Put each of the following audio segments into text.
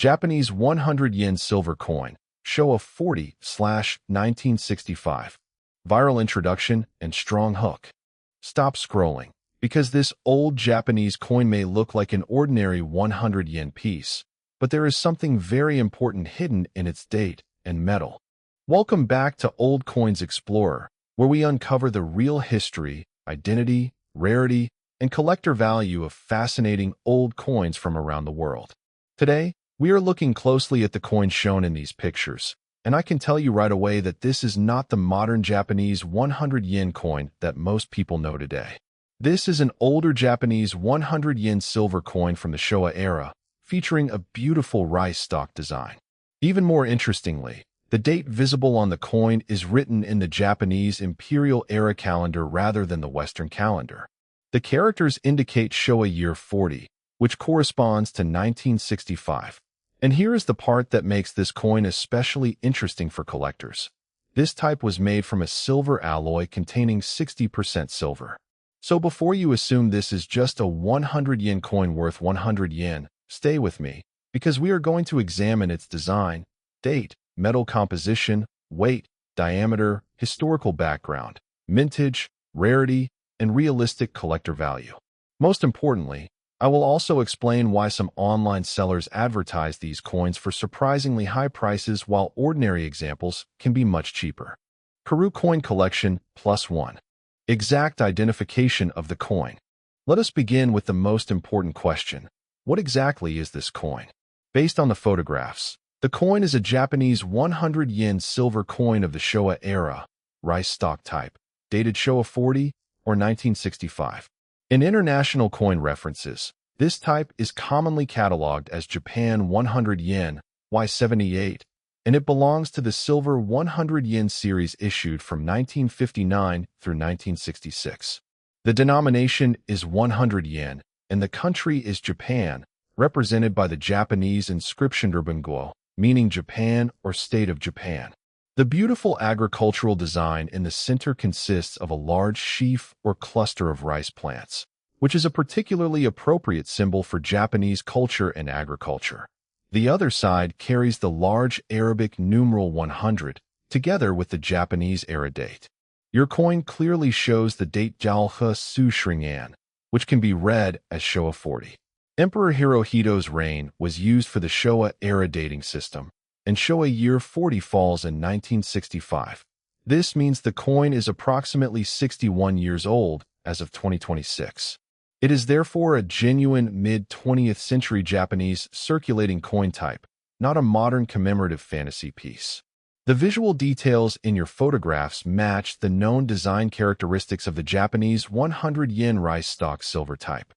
Japanese 100 yen silver coin, Showa 40/1965. Viral introduction and strong hook. Stop scrolling, because this old Japanese coin may look like an ordinary 100 yen piece, but there is something very important hidden in its date and metal. Welcome back to Old Coins Explorer, where we uncover the real history, identity, rarity, and collector value of fascinating old coins from around the world. Today, we are looking closely at the coin shown in these pictures, and I can tell you right away that this is not the modern Japanese 100 yen coin that most people know today. This is an older Japanese 100 yen silver coin from the Showa era, featuring a beautiful rice-stalk design. Even more interestingly, the date visible on the coin is written in the Japanese imperial era calendar rather than the Western calendar. The characters indicate Showa year 40, which corresponds to 1965. And here is the part that makes this coin especially interesting for collectors. This type was made from a silver alloy containing 60% silver. So before you assume this is just a 100 yen coin worth 100 yen, stay with me, because we are going to examine its design, date, metal composition, weight, diameter, historical background, mintage, rarity, and realistic collector value. Most importantly, I will also explain why some online sellers advertise these coins for surprisingly high prices while ordinary examples can be much cheaper. Karu Coin Collection +1. Exact identification of the coin. Let us begin with the most important question. What exactly is this coin? Based on the photographs, the coin is a Japanese 100 yen silver coin of the Showa era, rice-stalk type, dated Showa 40 or 1965. In international coin references, this type is commonly cataloged as Japan 100 yen, Y78, and it belongs to the silver 100 yen series issued from 1959 through 1966. The denomination is 100 yen, and the country is Japan, represented by the Japanese inscription Urbanguo, meaning Japan or State of Japan. The beautiful agricultural design in the center consists of a large sheaf or cluster of rice plants, which is a particularly appropriate symbol for Japanese culture and agriculture. The other side carries the large Arabic numeral 100, together with the Japanese era date. Your coin clearly shows the date Jalha Su, which can be read as Showa 40. Emperor Hirohito's reign was used for the Showa era dating system, and Showa year 40 falls in 1965. This means the coin is approximately 61 years old as of 2026. It is therefore a genuine mid-20th century Japanese circulating coin type, not a modern commemorative fantasy piece. The visual details in your photographs match the known design characteristics of the Japanese 100 yen rice-stalk silver type.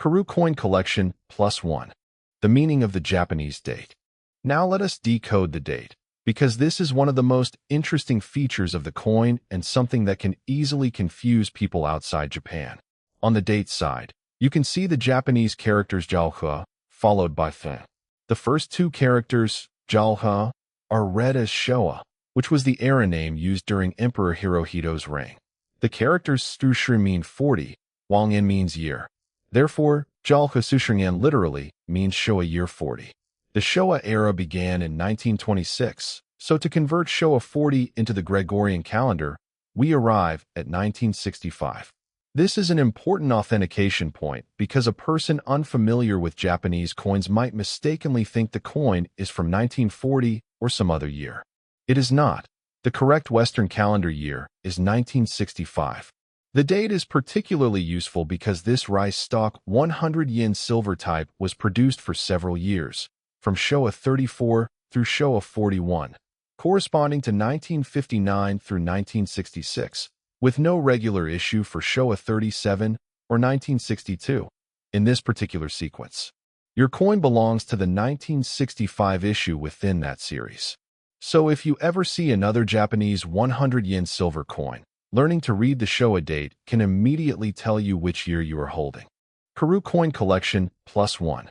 Karu Coin Collection +1. The meaning of the Japanese date. Now let us decode the date, because this is one of the most interesting features of the coin and something that can easily confuse people outside Japan. On the date side, you can see the Japanese characters Jalha, followed by Fen. The first two characters, Jalha, are read as Showa, which was the era name used during Emperor Hirohito's reign. The characters Sushri mean 40, while Ngan means year. Therefore, Jalha Sushringan literally means Showa year 40. The Showa era began in 1926, so to convert Showa 40 into the Gregorian calendar, we arrive at 1965. This is an important authentication point because a person unfamiliar with Japanese coins might mistakenly think the coin is from 1940 or some other year. It is not. The correct Western calendar year is 1965. The date is particularly useful because this rice-stalk 100 yen silver type was produced for several years, from Showa 34 through Showa 41, corresponding to 1959 through 1966, with no regular issue for Showa 37 or 1962 in this particular sequence. Your coin belongs to the 1965 issue within that series. So if you ever see another Japanese 100 yen silver coin, learning to read the Showa date can immediately tell you which year you are holding. Karu Coin Collection +1.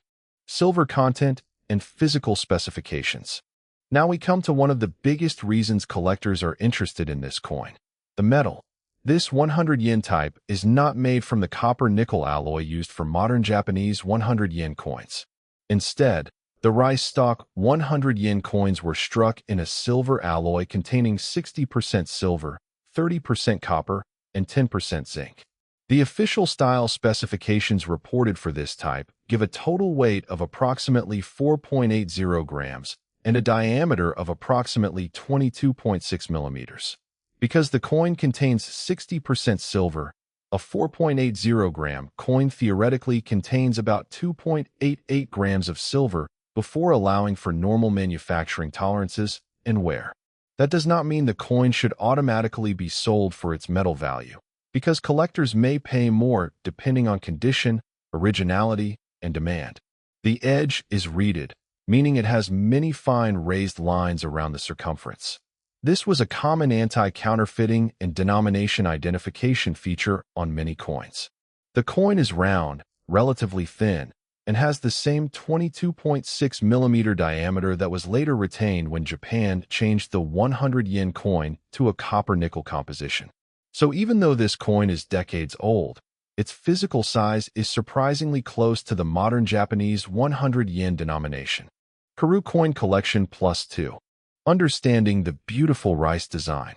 Silver content and physical specifications. Now we come to one of the biggest reasons collectors are interested in this coin, the metal. This 100 yen type is not made from the copper-nickel alloy used for modern Japanese 100 yen coins. Instead, The rice-stalk 100 yen coins were struck in a silver alloy containing 60% silver, 30% copper, and 10% zinc. The official style specifications reported for this type give a total weight of approximately 4.80 grams and a diameter of approximately 22.6 millimeters. Because the coin contains 60% silver, a 4.80-gram coin theoretically contains about 2.88 grams of silver before allowing for normal manufacturing tolerances and wear. That does not mean the coin should automatically be sold for its metal value, because collectors may pay more depending on condition, originality, and demand. The edge is reeded, meaning it has many fine raised lines around the circumference. This was a common anti-counterfeiting and denomination identification feature on many coins. The coin is round, relatively thin, and has the same 22.6 millimeter diameter that was later retained when Japan changed the 100 yen coin to a copper-nickel composition. So even though this coin is decades old, its physical size is surprisingly close to the modern Japanese 100 yen denomination. Karu Coin Collection +2. Understanding the beautiful rice design.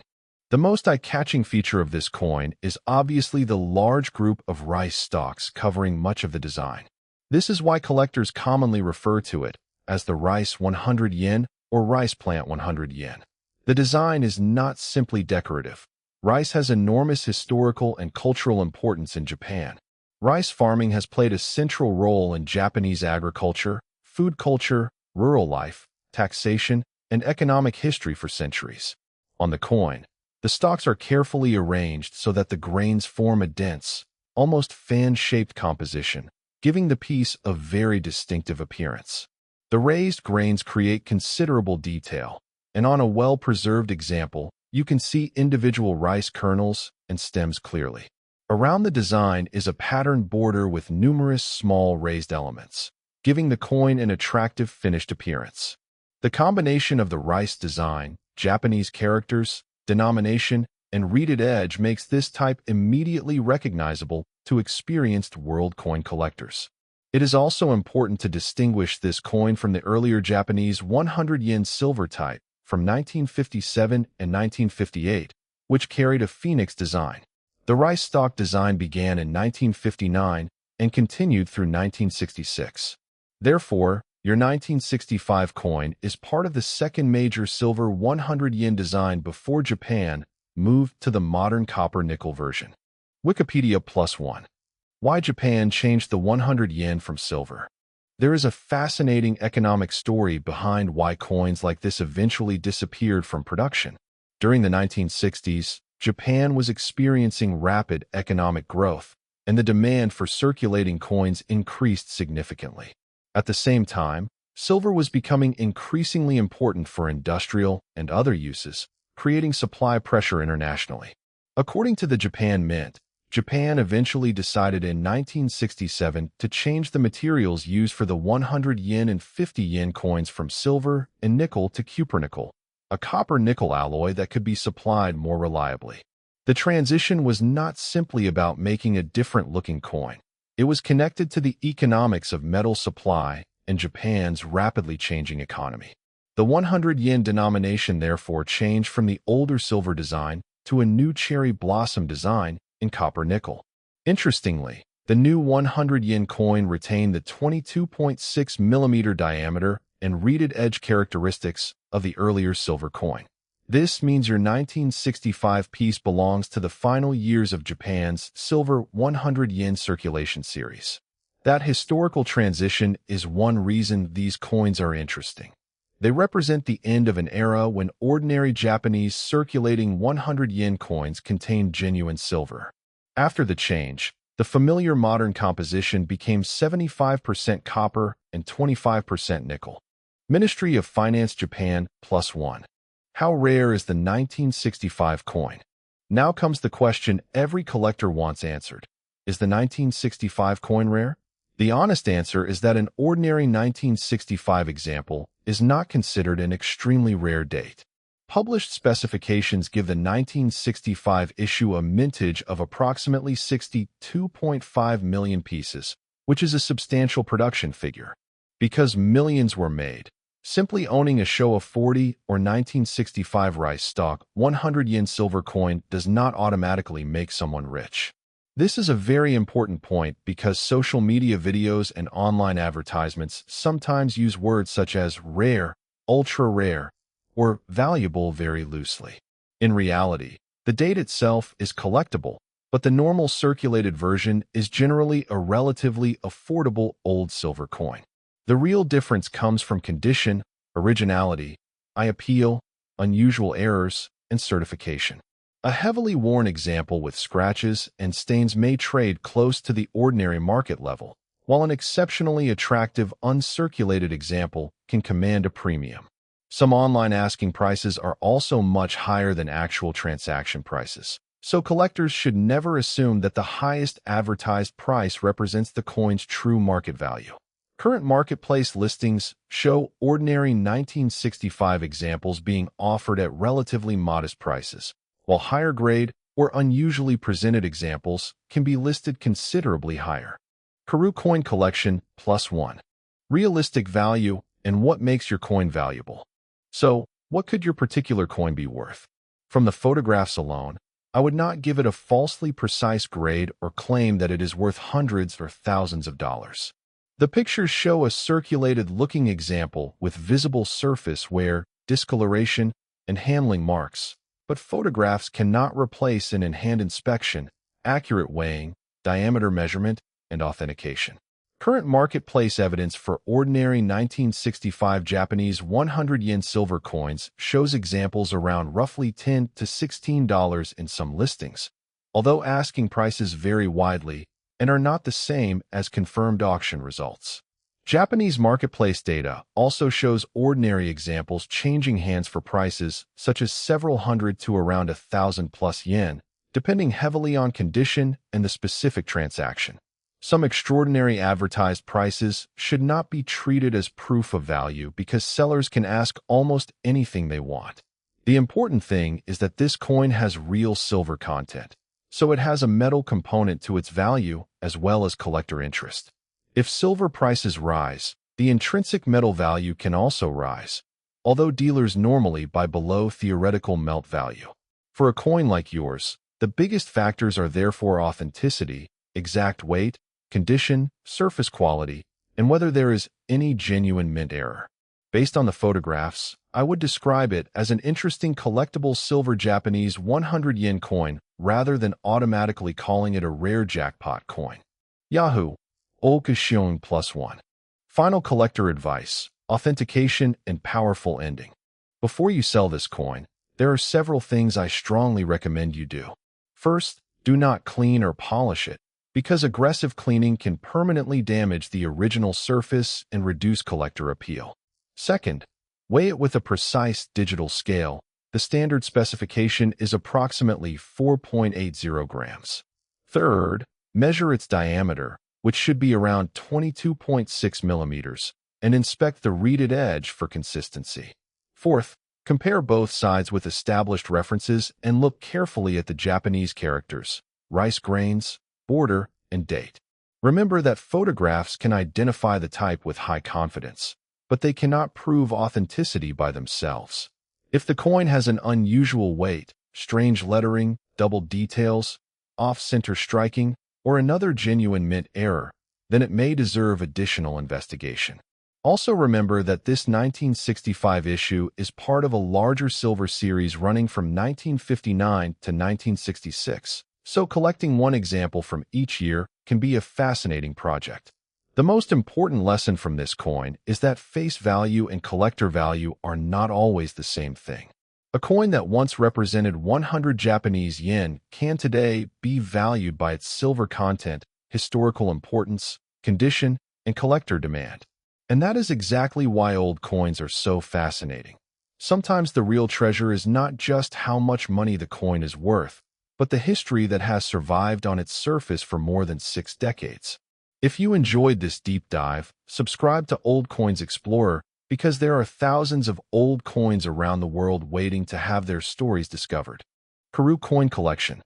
The most eye-catching feature of this coin is obviously the large group of rice stalks covering much of the design. This is why collectors commonly refer to it as the rice 100 yen or rice plant 100 yen. The design is not simply decorative. Rice has enormous historical and cultural importance in Japan. Rice farming has played a central role in Japanese agriculture, food culture, rural life, taxation, and economic history for centuries. On the coin, the stalks are carefully arranged so that the grains form a dense, almost fan-shaped composition, giving the piece a very distinctive appearance. The raised grains create considerable detail, and on a well-preserved example, you can see individual rice kernels and stems clearly. Around the design is a patterned border with numerous small raised elements, giving the coin an attractive finished appearance. The combination of the rice design, Japanese characters, denomination, and reeded edge makes this type immediately recognizable to experienced world coin collectors. It is also important to distinguish this coin from the earlier Japanese 100 yen silver type from 1957 and 1958, which carried a phoenix design. The rice stalk design began in 1959 and continued through 1966. Therefore, your 1965 coin is part of the second major silver 100 yen design before Japan moved to the modern copper-nickel version. Wikipedia +1. Why Japan changed the 100 yen from silver. There is a fascinating economic story behind why coins like this eventually disappeared from production. During the 1960s, Japan was experiencing rapid economic growth, and the demand for circulating coins increased significantly. At the same time, silver was becoming increasingly important for industrial and other uses, creating supply pressure internationally. According to the Japan Mint, Japan eventually decided in 1967 to change the materials used for the 100 yen and 50 yen coins from silver and nickel to cupronickel, a copper-nickel alloy that could be supplied more reliably. The transition was not simply about making a different-looking coin. It was connected to the economics of metal supply and Japan's rapidly changing economy. The 100 yen denomination therefore changed from the older silver design to a new cherry blossom design in copper-nickel. Interestingly, the new 100 yen coin retained the 22.6 millimeter diameter and reeded edge characteristics of the earlier silver coin. This means your 1965 piece belongs to the final years of Japan's silver 100 yen circulation series. That historical transition is one reason these coins are interesting. They represent the end of an era when ordinary Japanese circulating 100 yen coins contained genuine silver. After the change, the familiar modern composition became 75% copper and 25% nickel. Ministry of Finance Japan +1. How rare is the 1965 coin? Now comes the question every collector wants answered. Is the 1965 coin rare? The honest answer is that an ordinary 1965 example is not considered an extremely rare date. Published specifications give the 1965 issue a mintage of approximately 62.5 million pieces, which is a substantial production figure. because millions were made. Simply owning a Showa 40 or 1965 rice-stalk 100 yen silver coin does not automatically make someone rich. This is a very important point because social media videos and online advertisements sometimes use words such as rare, ultra-rare, or valuable very loosely. In reality, the date itself is collectible, but the normal circulated version is generally a relatively affordable old silver coin. The real difference comes from condition, originality, eye appeal, unusual errors, and certification. A heavily worn example with scratches and stains may trade close to the ordinary market level, while an exceptionally attractive uncirculated example can command a premium. Some online asking prices are also much higher than actual transaction prices, so collectors should never assume that the highest advertised price represents the coin's true market value. Current marketplace listings show ordinary 1965 examples being offered at relatively modest prices, while higher grade or unusually presented examples can be listed considerably higher. Karu Coin Collection +1. Realistic value and what makes your coin valuable. So, what could your particular coin be worth? From the photographs alone, I would not give it a falsely precise grade or claim that it is worth hundreds or thousands of dollars. The pictures show a circulated-looking example with visible surface wear, discoloration, and handling marks, but photographs cannot replace an in-hand inspection, accurate weighing, diameter measurement, and authentication. Current marketplace evidence for ordinary 1965 Japanese 100 yen silver coins shows examples around roughly $10 to $16 in some listings, although asking prices vary widely and are not the same as confirmed auction results. Japanese marketplace data also shows ordinary examples changing hands for prices such as several hundred to around 1,000+ yen, depending heavily on condition and the specific transaction. Some extraordinary advertised prices should not be treated as proof of value because sellers can ask almost anything they want. The important thing is that this coin has real silver content, so it has a metal component to its value as well as collector interest. If silver prices rise, the intrinsic metal value can also rise, although dealers normally buy below theoretical melt value. For a coin like yours, the biggest factors are therefore authenticity, exact weight, condition, surface quality, and whether there is any genuine mint error. Based on the photographs, I would describe it as an interesting collectible silver Japanese 100 yen coin rather than automatically calling it a rare jackpot coin. Yahoo! Okashion +1. Final collector advice, authentication, and powerful ending. Before you sell this coin, there are several things I strongly recommend you do. First, do not clean or polish it, because aggressive cleaning can permanently damage the original surface and reduce collector appeal. Second, weigh it with a precise digital scale. The standard specification is approximately 4.80 grams. Third, measure its diameter, which should be around 22.6 millimeters, and inspect the reeded edge for consistency. Fourth, compare both sides with established references and look carefully at the Japanese characters, rice grains, border, and date. Remember that photographs can identify the type with high confidence, but they cannot prove authenticity by themselves. If the coin has an unusual weight, strange lettering, double details, off-center striking, or another genuine mint error, then it may deserve additional investigation. Also remember that this 1965 issue is part of a larger silver series running from 1959 to 1966, so collecting one example from each year can be a fascinating project. The most important lesson from this coin is that face value and collector value are not always the same thing. A coin that once represented 100 Japanese yen can today be valued by its silver content, historical importance, condition, and collector demand. And that is exactly why old coins are so fascinating. Sometimes the real treasure is not just how much money the coin is worth, but the history that has survived on its surface for more than 6 decades. If you enjoyed this deep dive, subscribe to Old Coins Explorer because there are thousands of old coins around the world waiting to have their stories discovered. Karu Coin Collection.